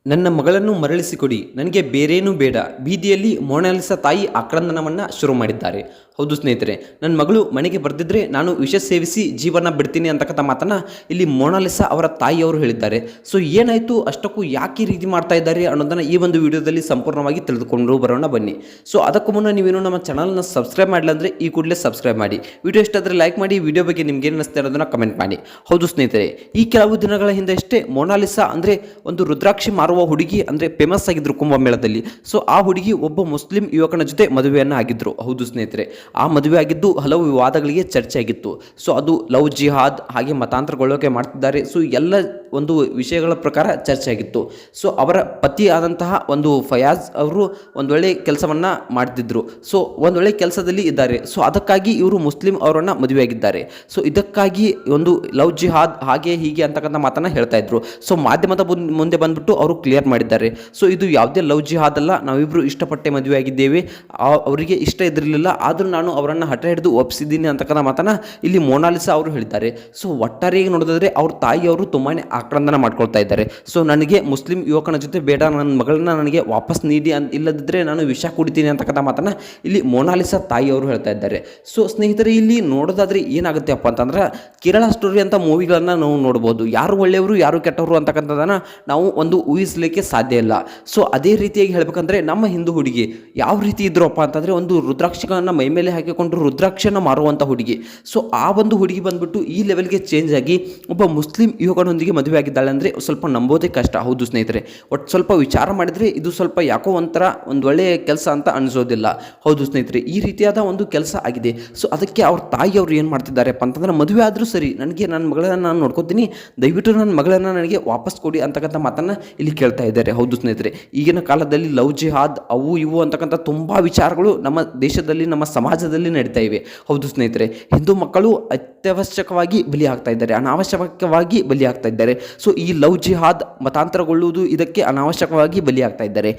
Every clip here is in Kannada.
ನನ್ನ ಮಗಳನ್ನು ಮರಳಿಸಿಕೊಡಿ, ನನಗೆ ಬೇರೇನೂ ಬೇಡ. ಬೀದಿಯಲ್ಲಿ ಮೊನಾಲಿಸಾ ತಾಯಿ ಆಕ್ರಂದನವನ್ನು ಶುರು ಮಾಡಿದ್ದಾರೆ. ಹೌದು ಸ್ನೇಹಿತರೆ, ನನ್ನ ಮಗಳು ಮನೆಗೆ ಬರ್ದಿದ್ರೆ ನಾನು ವಿಷ ಸೇವಿಸಿ ಜೀವನ ಬಿಡ್ತೀನಿ ಅಂತಕ್ಕಂಥ ಮಾತನ್ನು ಇಲ್ಲಿ ಮೊನಾಲಿಸಾ ಅವರ ತಾಯಿಯವರು ಹೇಳಿದ್ದಾರೆ. ಸೊ ಏನಾಯಿತು, ಅಷ್ಟಕ್ಕೂ ಯಾಕೆ ಈ ರೀತಿ ಮಾಡ್ತಾ ಇದ್ದಾರೆ ಅನ್ನೋದನ್ನು ಈ ಒಂದು ವಿಡಿಯೋದಲ್ಲಿ ಸಂಪೂರ್ಣವಾಗಿ ತಿಳಿದುಕೊಂಡು ಬರೋಣ ಬನ್ನಿ. ಸೊ ಅದಕ್ಕೂ ಮುನ್ನ ನೀವೇನು ನಮ್ಮ ಚಾನಲ್ನ ಸಬ್ಸ್ಕ್ರೈಬ್ ಮಾಡಿಲ್ಲ ಅಂದರೆ ಈ ಕೂಡಲೇ ಸಬ್ಸ್ಕ್ರೈಬ್ ಮಾಡಿ. ವಿಡಿಯೋ ಇಷ್ಟ ಆದರೆ ಲೈಕ್ ಮಾಡಿ. ವಿಡಿಯೋ ಬಗ್ಗೆ ನಿಮ್ಗೆ ಏನು ಅನಿಸ್ತಾ ಅನ್ನೋದನ್ನು ಕಮೆಂಟ್ ಮಾಡಿ. ಹೌದು ಸ್ನೇಹಿತರೆ, ಈ ಕೆಲವು ದಿನಗಳ ಹಿಂದೆ ಅಷ್ಟೇ ಮೊನಾಲಿಸಾ ಅಂದರೆ ಒಂದು ರುದ್ರಾಕ್ಷಿ ಮಾರುವ ಹುಡುಗಿ ಅಂದರೆ ಫೇಮಸ್ ಆಗಿದ್ರು ಕುಂಭಮೇಳದಲ್ಲಿ. ಸೊ ಆ ಹುಡುಗಿ ಒಬ್ಬ ಮುಸ್ಲಿಂ ಯುವಕನ ಜೊತೆ ಮದುವೆಯನ್ನು ಆಗಿದ್ರು. ಹೌದು ಸ್ನೇಹಿತರೆ, ಆ ಮದುವೆ ಆಗಿದ್ದು ಹಲವು ವಿವಾದಗಳಿಗೆ ಚರ್ಚೆ ಆಗಿತ್ತು. ಸೊ ಅದು ಲವ್ ಜಿಹಾದ್ ಹಾಗೆ ಮತಾಂತರಗೊಳ್ಳೋಕೆ ಮಾಡ್ತಿದ್ದಾರೆ. ಸೊ ಎಲ್ಲ ಒಂದು ವಿಷಯಗಳ ಪ್ರಕಾರ ಚರ್ಚೆ ಆಗಿತ್ತು. ಸೊ ಅವರ ಪತಿ ಆದಂತಹ ಒಂದು ಫಯಾಜ್ ಅವರು ಒಂದೊಳ್ಳೆ ಕೆಲಸವನ್ನು ಮಾಡ್ತಿದ್ರು. ಸೊ ಒಂದೊಳ್ಳೆ ಕೆಲಸದಲ್ಲಿ ಇದ್ದಾರೆ. ಸೊ ಅದಕ್ಕಾಗಿ ಇವರು ಮುಸ್ಲಿಂ ಅವರನ್ನು ಮದುವೆಯಾಗಿದ್ದಾರೆ. ಸೊ ಇದಕ್ಕಾಗಿ ಒಂದು ಲವ್ ಜಿಹಾದ್ ಹಾಗೆ ಹೀಗೆ ಅಂತಕ್ಕಂಥ ಮಾತನ್ನು ಹೇಳ್ತಾ ಇದ್ರು. ಸೊ ಮಾಧ್ಯಮದ ಮುಂದೆ ಬಂದ್ಬಿಟ್ಟು ಅವರು ಕ್ಲಿಯರ್ ಮಾಡಿದ್ದಾರೆ. ಸೊ ಇದು ಯಾವುದೇ ಲವ್ ಜಿಹಾದ್ ಅಲ್ಲ, ನಾವಿಬ್ಬರು ಇಷ್ಟಪಟ್ಟೆ ಮದುವೆ ಆಗಿದ್ದೇವೆ, ಅವರಿಗೆ ಇಷ್ಟ ಇದ್ದಿರಲಿಲ್ಲ, ಆದರೂ ನಾನು ಅವರನ್ನು ಹಠ ಹಿಡಿದು ಒಪ್ಪಿಸಿದ್ದೀನಿ ಅಂತಕ್ಕಂಥ ಮಾತನ್ನು ಇಲ್ಲಿ ಮೊನಾಲಿಸಾ ಅವರು ಹೇಳಿದ್ದಾರೆ. ಸೊ ಒಟ್ಟಾರೆಯಾಗಿ ನೋಡೋದಾದ್ರೆ ಅವ್ರ ತಾಯಿಯವರು ತುಂಬಾ ಆಕ್ರಂದನ ಮಾಡ್ಕೊಳ್ತಾ ಇದ್ದಾರೆ. ಸೊ ನನಗೆ ಮುಸ್ಲಿಂ ಯುವಕನ ಜೊತೆ ಬೇಡ, ನನ್ನ ಮಗಳನ್ನ ನನಗೆ ವಾಪಸ್ ನೀಡಿ ಇಲ್ಲದಿದ್ದರೆ ನಾನು ವಿಷ ಕುಡಿತೀನಿ ಅಂತಕ್ಕಂಥ ಮಾತನ್ನು ಇಲ್ಲಿ ಮೊನಾಲಿಸಾ ತಾಯಿಯವರು ಹೇಳ್ತಾ ಇದ್ದಾರೆ. ಸೊ ಸ್ನೇಹಿತರೆ, ಇಲ್ಲಿ ನೋಡೋದಾದ್ರೆ ಏನಾಗುತ್ತೆ ಅಪ್ಪ ಅಂತಂದ್ರೆ ಕೇರಳ ಸ್ಟೋರಿ ಅಂತ ಮೂವಿಗಳನ್ನು ನಾವು ನೋಡ್ಬೋದು. ಯಾರು ಒಳ್ಳೆಯವರು ಯಾರು ಕೆಟ್ಟವರು ಅಂತಕ್ಕಂಥದ್ದನ್ನು ನಾವು ಒಂದು ಊಹಿಸಲಿಕ್ಕೆ ಸಾಧ್ಯ ಇಲ್ಲ. ಸೊ ಅದೇ ರೀತಿಯಾಗಿ ಹೇಳ್ಬೇಕಂದ್ರೆ ನಮ್ಮ ಹಿಂದೂ ಹುಡುಗಿ ಯಾವ ರೀತಿ ಇದ್ರಪ್ಪ ಅಂತಂದರೆ ಒಂದು ರುದ್ರಾಕ್ಷಿಗಳನ್ನು ಮೈ ಮೇಲೆ ಹಾಕಿಕೊಂಡು ರುದ್ರಾಕ್ಷನ ಮಾರುವಂಥ ಹುಡುಗಿ. ಸೊ ಆ ಒಂದು ಹುಡುಗಿ ಬಂದ್ಬಿಟ್ಟು ಈ ಲೆವೆಲ್ಗೆ ಚೇಂಜ್ ಆಗಿ ಒಬ್ಬ ಮುಸ್ಲಿಂ ಯುವಕನೊಂದಿಗೆ ಮದುವೆ ಆಗಿದ್ದಾಳೆ ಅಂದರೆ ಸ್ವಲ್ಪ ನಂಬೋದೇ ಕಷ್ಟ. ಹೌದು ಸ್ನೇಹಿತರೆ, ಒಟ್ಟು ಸ್ವಲ್ಪ ವಿಚಾರ ಮಾಡಿದರೆ ಇದು ಸ್ವಲ್ಪ ಯಾಕೋ ಒಂಥರ ಒಂದು ಒಳ್ಳೆಯ ಕೆಲಸ ಅಂತ ಅನಿಸೋದಿಲ್ಲ. ಹೌದು ಸ್ನೇಹಿತರೆ, ಈ ರೀತಿಯಾದ ಒಂದು ಕೆಲಸ ಆಗಿದೆ. ಸೊ ಅದಕ್ಕೆ ಅವ್ರ ತಾಯಿಯವರು ಏನು ಮಾಡ್ತಿದ್ದಾರೆಪ್ಪ ಅಂತಂದ್ರೆ ಮದುವೆ ಆದರೂ ಸರಿ, ನನಗೆ ನನ್ನ ಮಗಳನ್ನು ನಾನು ನೋಡ್ಕೊತೀನಿ, ದಯವಿಟ್ಟು ನನ್ನ ಮಗಳನ್ನು ನನಗೆ ವಾಪಸ್ ಕೊಡಿ ಅಂತಕ್ಕಂಥ ಮಾತನ್ನು ಇಲ್ಲಿ ಕೇಳ್ತಾ ಇದ್ದಾರೆ. ಹೌದು ಸ್ನೇಹಿತರೆ, ಈಗಿನ ಕಾಲದಲ್ಲಿ ಲವ್ ಜಿಹಾದ್ ಅವು ಇವು ಅಂತಕ್ಕಂಥ ತುಂಬ ವಿಚಾರಗಳು ನಮ್ಮ ದೇಶದಲ್ಲಿ ನಮ್ಮ ಸಮಾಜದಲ್ಲಿ ನಡೀತಾ ಇವೆ. ಹೌದು ಸ್ನೇಹಿತರೆ, ಹಿಂದೂ ಮಕ್ಕಳು ಅತ್ಯವಶ್ಯಕವಾಗಿ ಬಲಿ ಆಗ್ತಾ ಇದ್ದಾರೆ, ಅನಾವಶ್ಯಕವಾಗಿ ಬಲಿ ಆಗ್ತಾ ಇದ್ದಾರೆ. ಸೊ ಈ ಲವ್ ಜಿಹಾದ್ ಮತಾಂತರಗೊಳ್ಳುವುದು ಇದಕ್ಕೆ ಅನಾವಶ್ಯಕವಾಗಿ ಬಲಿ ಆಗ್ತಾ ಇದ್ದಾರೆ.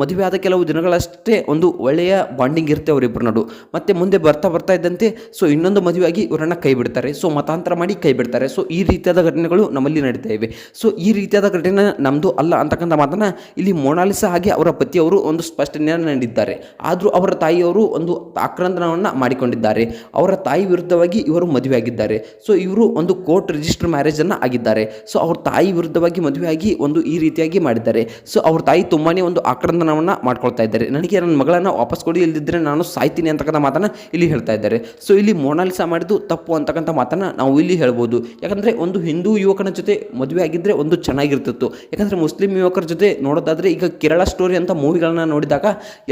ಮದುವೆ ಆದ ಕೆಲವು ದಿನಗಳಷ್ಟೇ ಒಂದು ಒಳ್ಳೆಯ ಬಾಂಡಿಂಗ್ ಇರುತ್ತೆ ಅವರಿಬ್ಬರ ನಡು, ಮತ್ತೆ ಮುಂದೆ ಬರ್ತಾ ಇದ್ದಂತೆ ಸೊ ಇನ್ನೊಂದು ಮದುವೆಯಾಗಿ ಇವರನ್ನು ಕೈ ಬಿಡ್ತಾರೆ. ಸೊ ಮತಾಂತರ ಮಾಡಿ ಕೈ ಬಿಡ್ತಾರೆ. ಸೊ ಈ ರೀತಿಯಾದ ಘಟನೆಗಳು ನಮ್ಮಲ್ಲಿ ನಡೀತಾ ಇವೆ. ಸೊ ಈ ರೀತಿಯಾದ ಘಟನೆ ನಮ್ಮದು ಅಲ್ಲ ಅಂತಕ್ಕಂಥ ಮಾತನ್ನು ಇಲ್ಲಿ ಮೊನಾಲಿಸಾ ಹಾಗೆ ಅವರ ಪತಿಯವರು ಒಂದು ಸ್ಪಷ್ಟನೆಯನ್ನು ನೀಡಿದ್ದಾರೆ. ಆದರೂ ಅವರ ತಾಯಿಯವರು ಒಂದು ಆಕ್ರಂದನವನ್ನು ಮಾಡಿಕೊಂಡಿದ್ದಾರೆ. ಅವರ ತಾಯಿ ವಿರುದ್ಧವಾಗಿ ಇವರು ಮದುವೆಯಾಗಿದ್ದಾರೆ. ಸೊ ಇವರು ಒಂದು ಕೋರ್ಟ್ ರಿಜಿಸ್ಟರ್ ಮ್ಯಾರೇಜನ್ನು ಆಗಿದ್ದಾರೆ. ಸೊ ಅವ್ರ ತಾಯಿ ವಿರುದ್ಧವಾಗಿ ಮದುವೆಯಾಗಿ ಒಂದು ಈ ರೀತಿಯಾಗಿ ಮಾಡಿದ್ದಾರೆ. ಸೊ ಅವ್ರ ತಾಯಿ ತುಂಬಾ ಒಂದು ಆಕ್ರಂದನವನ್ನು ಮಾಡ್ಕೊಳ್ತಾ ಇದ್ದಾರೆ. ನನಗೆ ನನ್ನ ಮಗಳನ್ನು ವಾಪಸ್ ಕೊಡಿ, ಇಲ್ಲದಿದ್ದರೆ ನಾನು ಸಾಯ್ತೀನಿ ಅಂತಕ್ಕಂಥ ಮಾತನ್ನು ಇಲ್ಲಿ ಹೇಳ್ತಾ ಇದ್ದಾರೆ. ಸೊ ಇಲ್ಲಿ ಮೊನಾಲಿಸಾ ಮಾಡಿದ್ದು ತಪ್ಪು ಅಂತಕ್ಕಂಥ ಮಾತನ್ನು ನಾವು ಇಲ್ಲಿ ಹೇಳ್ಬೋದು. ಯಾಕಂದರೆ ಒಂದು ಹಿಂದೂ ಯುವಕನ ಜೊತೆ ಮದುವೆ ಆಗಿದ್ದರೆ ಒಂದು ಚೆನ್ನಾಗಿರ್ತಿತ್ತು. ಯಾಕಂದರೆ ಮುಸ್ಲಿಂ ಯುವಕರ ಜೊತೆ ನೋಡೋದಾದರೆ ಈಗ ಕೇರಳ ಸ್ಟೋರಿ ಅಂತ ಮೂವಿಗಳನ್ನ ನೋಡಿದಾಗ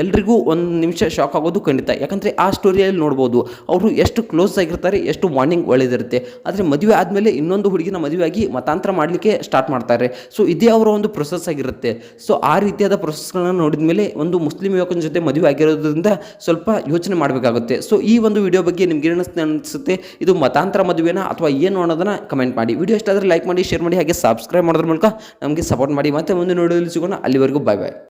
ಎಲ್ರಿಗೂ ಒಂದು ನಿಮಿಷ ಶಾಕ್ ಆಗೋದು ಖಂಡಿತ. ಯಾಕಂದರೆ ಆ ಸ್ಟೋರಿಯಲ್ಲಿ ನೋಡ್ಬೋದು ಅವರು ಎಷ್ಟು ಕ್ಲೋಸ್ ಆಗಿರ್ತಾರೆ, ಎಷ್ಟು ಬಾಂಡಿಂಗ್ ಒಳ್ಳೆದಿರುತ್ತೆ. ಆದರೆ ಮದುವೆ ಆದಮೇಲೆ ಇನ್ನೊಂದು ಹುಡುಗಿನ ಮದುವೆಯಾಗಿ ಮತಾಂತರ ಮಾಡಲಿಕ್ಕೆ ಸ್ಟಾರ್ಟ್ ಮಾಡ್ತಾರೆ. ಸೊ ಇದೇ ಅವರ ಒಂದು ಪ್ರೊಸೆಸ್ ಆಗಿರುತ್ತೆ. ಸೊ ಆ ರೀತಿಯಾದ ಪ್ರೊಸೆಸ್ಗಳನ್ನ ನೋಡಿದ ಮೇಲೆ ಒಂದು ಮುಸ್ಲಿಂ ಯುವಕನ ಜೊತೆ ಮದುವೆ ಆಗಿರೋದ್ರಿಂದ ಸ್ವಲ್ಪ ಯೋಚನೆ ಮಾಡಬೇಕಾಗುತ್ತೆ. ಸೊ ಈ ಒಂದು ವಿಡಿಯೋ ಬಗ್ಗೆ ನಿಮ್ಗೆ ಅನಿಸುತ್ತೆ, ಇದು ಮತಾಂತರ ಮದುವೆನಾ ಅಥವಾ ಏನು ಅನ್ನೋದನ್ನ ಕಮೆಂಟ್ ಮಾಡಿ. ವಿಡಿಯೋ ಇಷ್ಟ ಆದರೆ ಲೈಕ್ ಮಾಡಿ, ಶೇರ್ ಮಾಡಿ, ಹಾಗೆ ಸಬ್ಸ್ಕ್ರೈಬ್ ಮಾಡೋದ್ರ ಮೂಲಕ ನಮಗೆ ಸಪೋರ್ಟ್ ಮಾಡಿ. ಮತ್ತೆ ಮುಂದೆ ನೋಡೋದಲ್ಲಿ ಸಿಗೋಣ. ಅಲ್ಲಿವರೆಗೂ ಬಾಯ್ ಬಾಯ್.